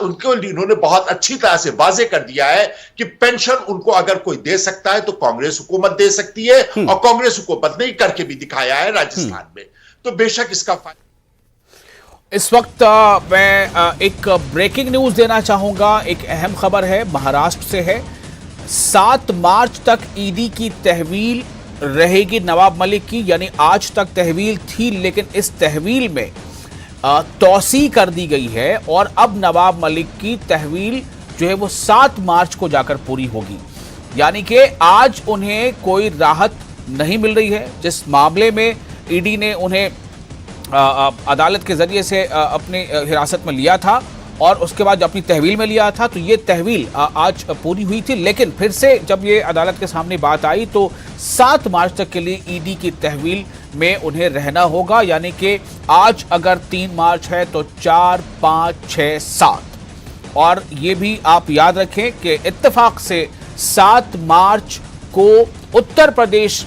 उनको इन्होंने बहुत अच्छी तरह से वाजे कर दिया है कि पेंशन उनको अगर कोई दे सकता है तो कांग्रेस हुकूमत दे सकती है, और कांग्रेस हुकूमत ने करके भी दिखाया है राजस्थान में। तो बेशक इसका फायदा। इस वक्त मैं एक ब्रेकिंग न्यूज देना चाहूंगा। एक अहम खबर है, महाराष्ट्र से है। 7 मार्च तक ईडी की तहवील रहेगी नवाब मलिक की, यानी आज तक तहवील थी, लेकिन इस तहवील में तौसी कर दी गई है और अब नवाब मलिक की तहवील जो है वो 7 मार्च को जाकर पूरी होगी। यानी कि आज उन्हें कोई राहत नहीं मिल रही है। जिस मामले में ईडी ने उन्हें अदालत के जरिए से अपनी हिरासत में लिया था और उसके बाद अपनी तहवील में लिया था, तो ये तहवील आज पूरी हुई थी। लेकिन फिर से जब ये अदालत के सामने बात आई तो 7 मार्च तक के लिए ईडी की तहवील में उन्हें रहना होगा। यानी कि आज अगर 3 मार्च है तो 4, 5, 6, 7। और ये भी आप याद रखें कि इत्तेफाक से 7 मार्च को उत्तर प्रदेश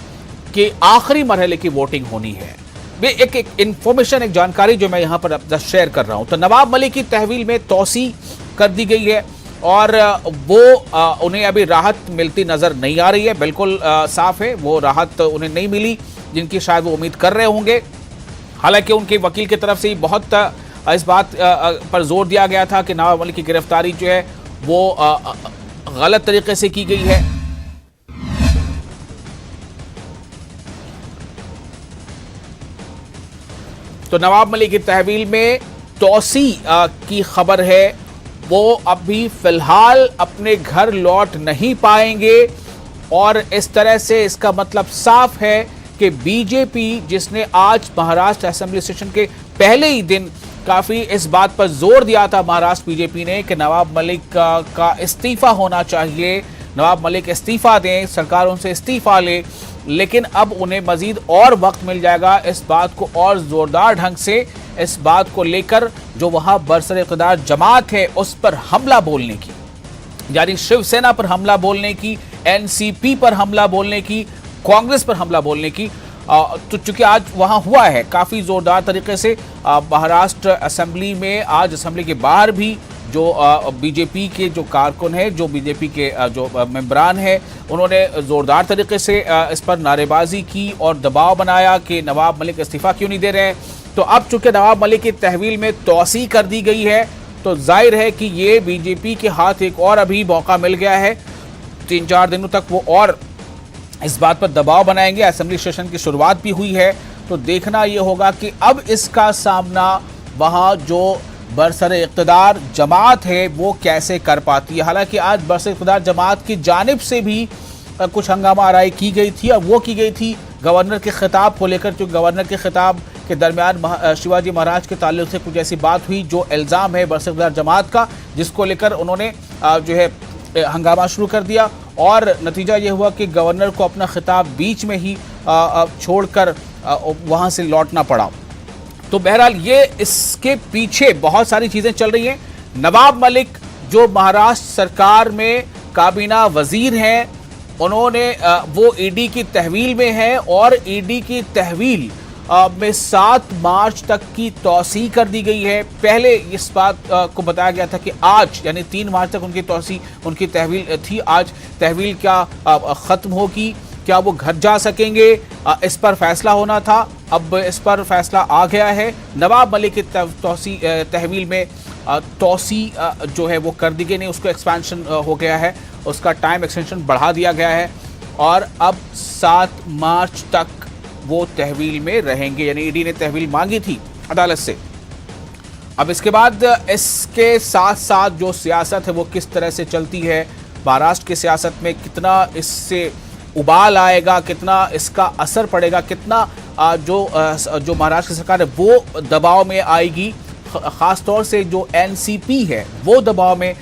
के आखिरी मरहले की वोटिंग होनी है। एक इंफॉर्मेशन, एक जानकारी जो मैं यहां पर शेयर कर रहा हूं। तो नवाब मलिक की तहवील में तौसी कर दी गई है और वो उन्हें अभी राहत मिलती नजर नहीं आ रही है। बिल्कुल साफ है, वो राहत उन्हें नहीं मिली जिनकी शायद वो उम्मीद कर रहे होंगे। हालांकि उनके वकील की तरफ से ही बहुत इस बात पर जोर दिया गया था कि नवाब मलिक की गिरफ्तारी जो है वो गलत तरीके से की गई है। तो नवाब मलिक की तहवील में तौसी की खबर है। वो अभी फिलहाल अपने घर लौट नहीं पाएंगे और इस तरह से इसका मतलब साफ है कि बीजेपी, जिसने आज महाराष्ट्र असेंबली सेशन के पहले ही दिन काफी इस बात पर जोर दिया था, महाराष्ट्र बीजेपी ने, कि नवाब मलिक का इस्तीफा होना चाहिए, नवाब मलिक इस्तीफा दें, सरकार उनसे इस्तीफा ले, लेकिन अब उन्हें मजीद और वक्त मिल जाएगा इस बात को और जोरदार ढंग से इस बात को लेकर जो वहां बरसर इक़्तिदार जमात है उस पर हमला बोलने की, यानी शिवसेना पर हमला बोलने की, एनसीपी पर हमला बोलने की, कांग्रेस पर हमला बोलने की। तो चूंकि आज वहां हुआ है काफी जोरदार तरीके से महाराष्ट्र असेंबली में, आज असेंबली के बाहर भी जो बीजेपी के जो कारकुन है, जो बीजेपी के जो मेंबरान है, उन्होंने जोरदार तरीके से इस पर नारेबाजी की और दबाव बनाया कि नवाब मलिक इस्तीफा क्यों नहीं दे रहे हैं। तो अब चूंकि नवाब मलिक की तहवील में तौसी कर दी गई है तो जाहिर है कि ये बीजेपी के हाथ एक और अभी मौका मिल गया है। 3-4 दिनों तक वो और इस बात पर दबाव बनाएंगे। असेंबली सेशन की शुरुआत भी हुई है, तो देखना ये होगा कि अब इसका सामना वहाँ जो बरसर इक़्तिदार जमात है वो कैसे कर पाती है। हालांकि आज बरसर इक़्तिदार जमात की जानिब से भी कुछ हंगामा आराई की गई थी, और वो की गई थी गवर्नर के खिताब को लेकर, क्योंकि गवर्नर के खिताब के दरमियान शिवाजी महाराज के ताल्लुक से कुछ ऐसी बात हुई जो इल्ज़ाम है बरसर इक़्तिदार जमात का, जिसको लेकर उन्होंने जो है हंगामा शुरू कर दिया। और नतीजा ये हुआ कि गवर्नर को अपना खिताब बीच में ही छोड़कर वहाँ से लौटना पड़ा। तो बहरहाल ये इसके पीछे बहुत सारी चीज़ें चल रही हैं। नवाब मलिक जो महाराष्ट्र सरकार में काबीना वजीर हैं, उन्होंने वो ईडी की तहवील में है और ईडी की तहवील में 7 मार्च तक की तौसी कर दी गई है। पहले इस बात को बताया गया था कि आज यानी 3 मार्च तक उनकी तहवील थी। आज तहवील क्या ख़त्म होगी, क्या वो घर जा सकेंगे, इस पर फैसला होना था। अब इस पर फैसला आ गया है। नवाब मलिक की तहवील में तौसी जो है वो कर दी गई, नहीं उसको एक्सपेंशन हो गया है, उसका टाइम एक्सटेंशन बढ़ा दिया गया है और अब 7 मार्च तक वो तहवील में रहेंगे। यानी ईडी ने तहवील मांगी थी अदालत से। अब इसके बाद इसके साथ साथ जो सियासत है वो किस तरह से चलती है, महाराष्ट्र की सियासत में कितना इससे उबाल आएगा, कितना इसका असर पड़ेगा, कितना जो महाराष्ट्र की सरकार है वो दबाव में आएगी, ख़ास तौर से जो एनसीपी है वो दबाव में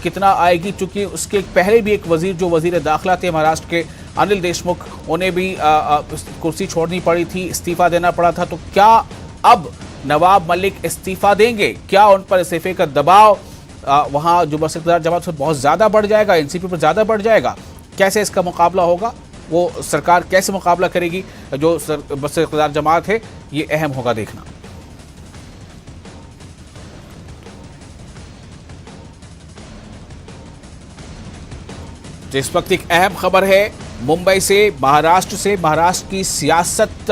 कितना आएगी। चूँकि उसके पहले भी एक वज़ीर जो वज़ीर दाखिला थे महाराष्ट्र के, अनिल देशमुख, उन्हें भी कुर्सी छोड़नी पड़ी थी, इस्तीफ़ा देना पड़ा था। तो क्या अब नवाब मलिक इस्तीफ़ा देंगे? क्या उन पर इस्तीफ़े का दबाव वहाँ जो बरसर इक़्तिदार जमात से बहुत ज़्यादा बढ़ जाएगा, एनसीपी पर ज़्यादा बढ़ जाएगा? कैसे इसका मुकाबला होगा, वो सरकार कैसे मुकाबला करेगी जो बरसर इक़्तिदार जमात है, ये अहम होगा देखना। तो इस वक्त एक अहम खबर है मुंबई से, महाराष्ट्र की सियासत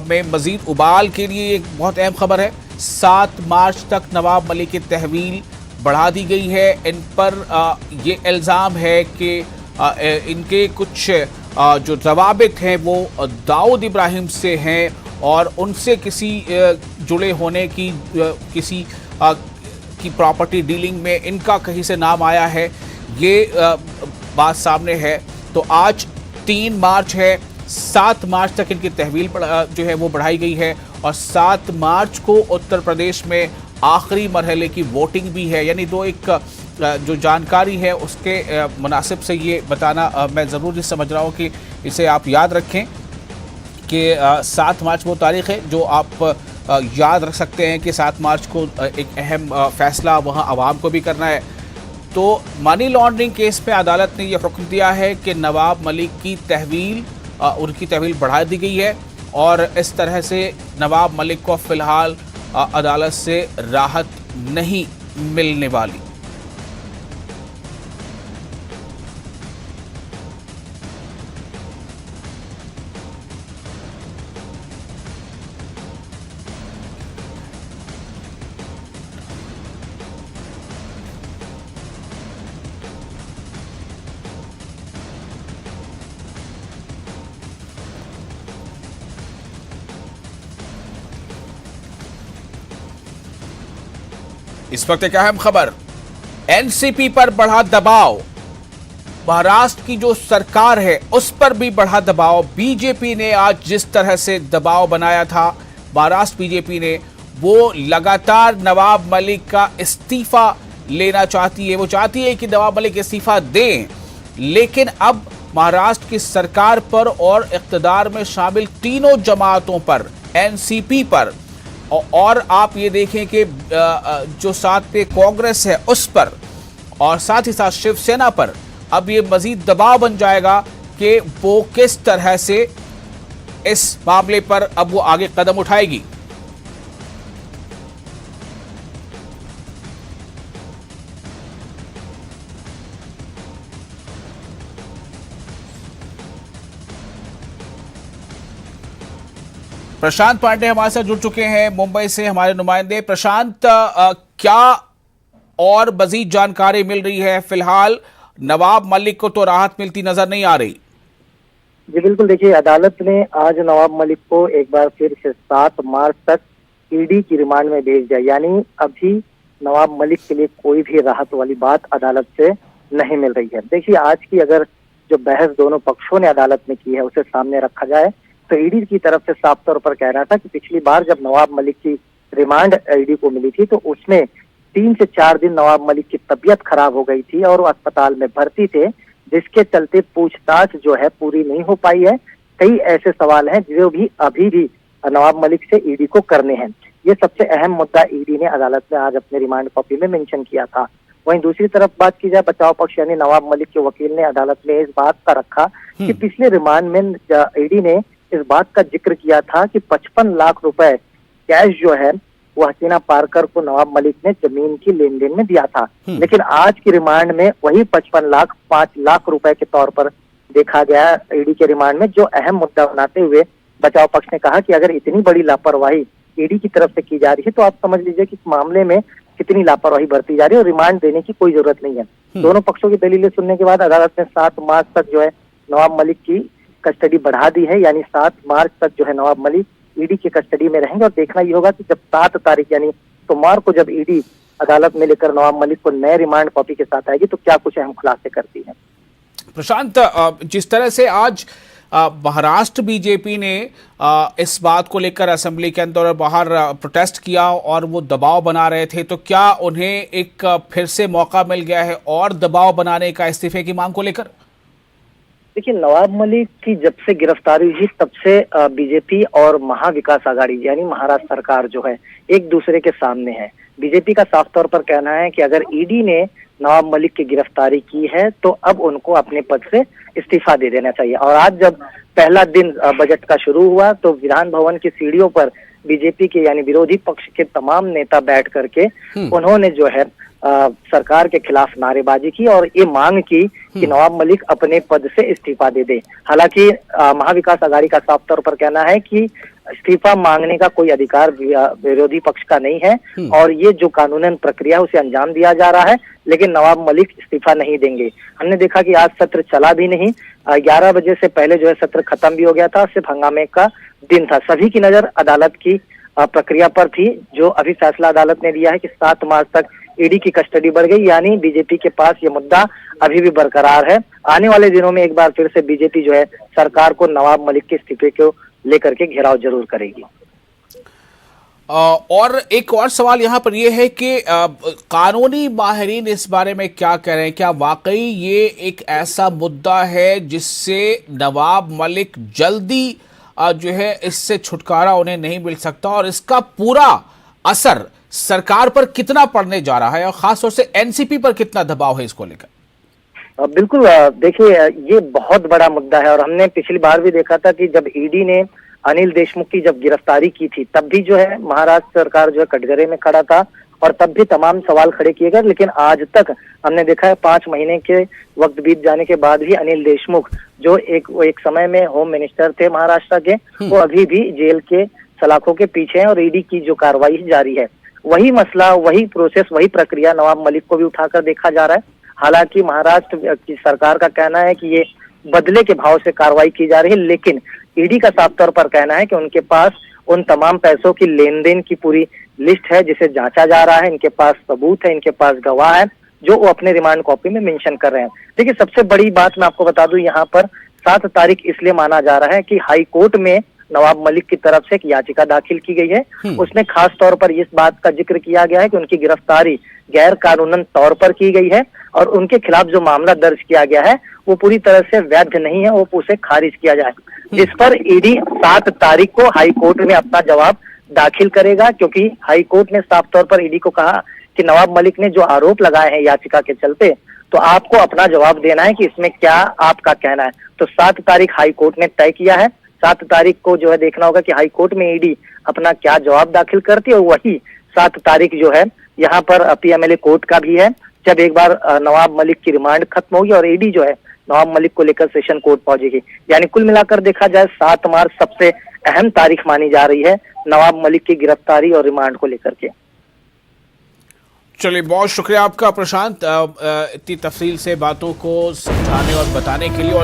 में मजीद उबाल के लिए एक बहुत अहम खबर है। 7 मार्च तक नवाब मलिक की तहवील बढ़ा दी गई है। इन पर ये इल्ज़ाम है कि इनके कुछ जो जवाबित हैं वो दाऊद इब्राहिम से हैं और उनसे किसी जुड़े होने की किसी की प्रॉपर्टी डीलिंग में इनका कहीं से नाम आया है, ये बात सामने है। तो आज 3 मार्च है, 7 मार्च तक इनकी तहवील जो है वो बढ़ाई गई है और 7 मार्च को उत्तर प्रदेश में आखिरी मरहले की वोटिंग भी है। यानी एक जो जानकारी है उसके मुनासिब से ये बताना मैं ज़रूरी समझ रहा हूँ कि इसे आप याद रखें कि 7 मार्च वो तारीख़ है जो आप याद रख सकते हैं कि 7 मार्च को एक अहम फैसला वहाँ आवाम को भी करना है। तो मनी लॉन्ड्रिंग केस पे अदालत ने यह हुक्म दिया है कि नवाब मलिक की तहवील उनकी तहवील बढ़ा दी गई है और इस तरह से नवाब मलिक को फ़िलहाल अदालत से राहत नहीं मिलने वाली। इस वक्त एक अहम खबर, एनसीपी पर बढ़ा दबाव। महाराष्ट्र की जो सरकार है उस पर भी बढ़ा दबाव। बीजेपी ने आज जिस तरह से दबाव बनाया था, महाराष्ट्र बीजेपी ने, वो लगातार नवाब मलिक का इस्तीफा लेना चाहती है। वो चाहती है कि नवाब मलिक इस्तीफा दें, लेकिन अब महाराष्ट्र की सरकार पर और इक़्तिदार में शामिल तीनों जमातों पर, एनसीपी पर और आप ये देखें कि जो साथ पे कांग्रेस है उस पर और साथ ही साथ शिवसेना पर अब ये मजीद दबाव बन जाएगा कि वो किस तरह से इस मामले पर अब वो आगे कदम उठाएगी। प्रशांत पांडे हमारे साथ जुड़ चुके हैं मुंबई से, हमारे नुमाइंदे। प्रशांत, क्या और मजीद जानकारी मिल रही है? फिलहाल नवाब मलिक को तो राहत मिलती नजर नहीं आ रही। जी बिल्कुल, देखिए अदालत ने आज नवाब मलिक को एक बार फिर से 7 मार्च तक ईडी की रिमांड में भेज दिया। यानी अभी नवाब मलिक के लिए कोई भी राहत वाली बात अदालत से नहीं मिल रही है। देखिए, आज की अगर जो बहस दोनों पक्षों ने अदालत में की है उसे सामने रखा जाए तो ईडी की तरफ से साफ तौर पर कह रहा था कि पिछली बार जब नवाब मलिक की रिमांड ईडी को मिली थी तो उसमें 3 से 4 दिन नवाब मलिक की तबीयत खराब हो गई थी और वो अस्पताल में भर्ती थे, जिसके चलते पूछताछ जो है पूरी नहीं हो पाई है। कई ऐसे सवाल हैं जो भी अभी भी नवाब मलिक से ईडी को करने हैं। ये सबसे अहम मुद्दा ईडी ने अदालत में आज अपने रिमांड कॉपी में मेंशन किया था। वहीं दूसरी तरफ बात की जाए, बचाव पक्ष यानी नवाब मलिक के वकील ने अदालत में इस बात का रखा कि पिछले रिमांड में ईडी ने इस बात का जिक्र किया था कि 55 लाख रुपए कैश जो है वो हसीना पारकर को नवाब मलिक ने जमीन की लेन देन में दिया था, लेकिन आज की रिमांड में वही 55 लाख 5 लाख रुपए के तौर पर देखा गया ईडी के रिमांड में। जो अहम मुद्दा बनाते हुए बचाव पक्ष ने कहा कि अगर इतनी बड़ी लापरवाही ईडी की तरफ से की जा रही है तो आप समझ लीजिए कि इस मामले में कितनी लापरवाही बरती जा रही है और रिमांड देने की कोई जरूरत नहीं है। दोनों पक्षों की दलीलें सुनने के बाद अदालत ने 7 मार्च तक जो है नवाब मलिक की कस्टडी बढ़ा दी है। यानी 7 मार्च तक जो है नवाब मलिक ईडी की कस्टडी में रहेंगे और देखना ये होगा कि जब 7 तारीख यानी सोमवार को जब ईडी अदालत में लेकर नवाब मलिक को नए रिमांड कॉपी के साथ आएगी तो क्या कुछ अहम खुलासे करती है। प्रशांत, जिस तरह से आज महाराष्ट्र बीजेपी ने इस बात को लेकर असेंबली के अंदर और बाहर प्रोटेस्ट किया और वो दबाव बना रहे थे, तो क्या उन्हें एक फिर से मौका मिल गया है और दबाव बनाने का इस्तीफे की मांग को लेकर? देखिए, नवाब मलिक की जब से गिरफ्तारी हुई तब से बीजेपी और महाविकास आघाड़ी यानी महाराष्ट्र सरकार जो है एक दूसरे के सामने है। बीजेपी का साफ तौर पर कहना है कि अगर ईडी ने नवाब मलिक की गिरफ्तारी की है तो अब उनको अपने पद से इस्तीफा दे देना चाहिए। और आज जब पहला दिन बजट का शुरू हुआ तो विधान भवन की सीढ़ियों पर बीजेपी के यानी विरोधी पक्ष के तमाम नेता बैठ करके उन्होंने जो है सरकार के खिलाफ नारेबाजी की और ये मांग की कि नवाब मलिक अपने पद से इस्तीफा दे दे। हालांकि महाविकास आघाड़ी का साफ तौर पर कहना है कि इस्तीफा मांगने का कोई अधिकार विरोधी पक्ष का नहीं है और ये जो कानूनन प्रक्रिया है उसे अंजाम दिया जा रहा है, लेकिन नवाब मलिक इस्तीफा नहीं देंगे। हमने देखा कि आज सत्र चला भी नहीं, 11 बजे से पहले जो है सत्र खत्म भी हो गया था, सिर्फ हंगामे का दिन था। सभी की नजर अदालत की प्रक्रिया पर थी। जो अभी फैसला अदालत ने दिया है कि 7 मार्च तक ईडी की कस्टडी बढ़ गई, यानी बीजेपी के पास ये मुद्दा अभी भी बरकरार है। आने वाले दिनों में एक बार फिर से बीजेपी जो है सरकार को नवाब मलिक के इस्तीफे को लेकर के घेराव जरूर करेगी। और एक और सवाल यहाँ पर यह है कि कानूनी माहिरीन इस बारे में क्या कह रहे हैं? क्या वाकई ये एक ऐसा मुद्दा है जिससे नवाब मलिक जल्दी जो है इससे छुटकारा उन्हें नहीं मिल सकता, और इसका पूरा असर सरकार पर कितना पड़ने जा रहा है और खासतौर से एनसीपी पर कितना दबाव है इसको लेकर? बिल्कुल, देखिए ये बहुत बड़ा मुद्दा है और हमने पिछली बार भी देखा था कि जब ईडी ने अनिल देशमुख की जब गिरफ्तारी की थी तब भी जो है महाराष्ट्र सरकार जो है कटघरे में खड़ा था और तब भी तमाम सवाल खड़े किए गए, लेकिन आज तक हमने देखा है 5 महीने के वक्त बीत जाने के बाद भी अनिल देशमुख जो एक समय में होम मिनिस्टर थे महाराष्ट्र के, वो अभी भी जेल के सलाखों के पीछे हैं और ईडी की जो कार्रवाई जारी है। वही मसला, वही प्रोसेस, वही प्रक्रिया नवाब मलिक को भी उठाकर देखा जा रहा है। हालांकि महाराष्ट्र की सरकार का कहना है कि ये बदले के भाव से कार्रवाई की जा रही है, लेकिन ईडी का साफ तौर पर कहना है कि उनके पास उन तमाम पैसों की लेन देन की पूरी लिस्ट है जिसे जांचा जा रहा है, इनके पास सबूत है, इनके पास गवाह है जो वो अपने रिमांड कॉपी में मेंशन कर रहे हैं। देखिए सबसे बड़ी बात मैं आपको बता दूं, यहाँ पर 7 तारीख इसलिए माना जा रहा है कि हाई कोर्ट में नवाब मलिक की तरफ से एक याचिका दाखिल की गई है। उसमें खास तौर पर इस बात का जिक्र किया गया है कि उनकी गिरफ्तारी गैर कानूनन तौर पर की गई है और उनके खिलाफ जो मामला दर्ज किया गया है वो पूरी तरह से वैध नहीं है, वो उसे खारिज किया जाए। जिस पर ईडी 7 तारीख को हाई कोर्ट में अपना जवाब दाखिल करेगा, क्योंकि हाई कोर्ट ने साफ तौर पर ईडी को कहा कि नवाब मलिक ने जो आरोप लगाए हैं याचिका के चलते, तो आपको अपना जवाब देना है कि इसमें क्या आपका कहना है। तो 7 तारीख हाई कोर्ट ने तय किया है। 7 तारीख को जो है देखना होगा कि हाई कोर्ट में ईडी अपना क्या जवाब दाखिल करती है, और वही 7 तारीख जो है यहाँ पर पीएमएलए कोर्ट का भी है, जब एक बार नवाब मलिक की रिमांड खत्म होगी और ईडी जो है नवाब मलिक को लेकर सेशन कोर्ट पहुंचेगी। यानी कुल मिलाकर देखा जाए 7 मार्च सबसे अहम तारीख मानी जा रही है नवाब मलिक की गिरफ्तारी और रिमांड को लेकर के। चलिए, बहुत शुक्रिया आपका प्रशांत, इतनी तफसील से बातों को समझाने और बताने के लिए।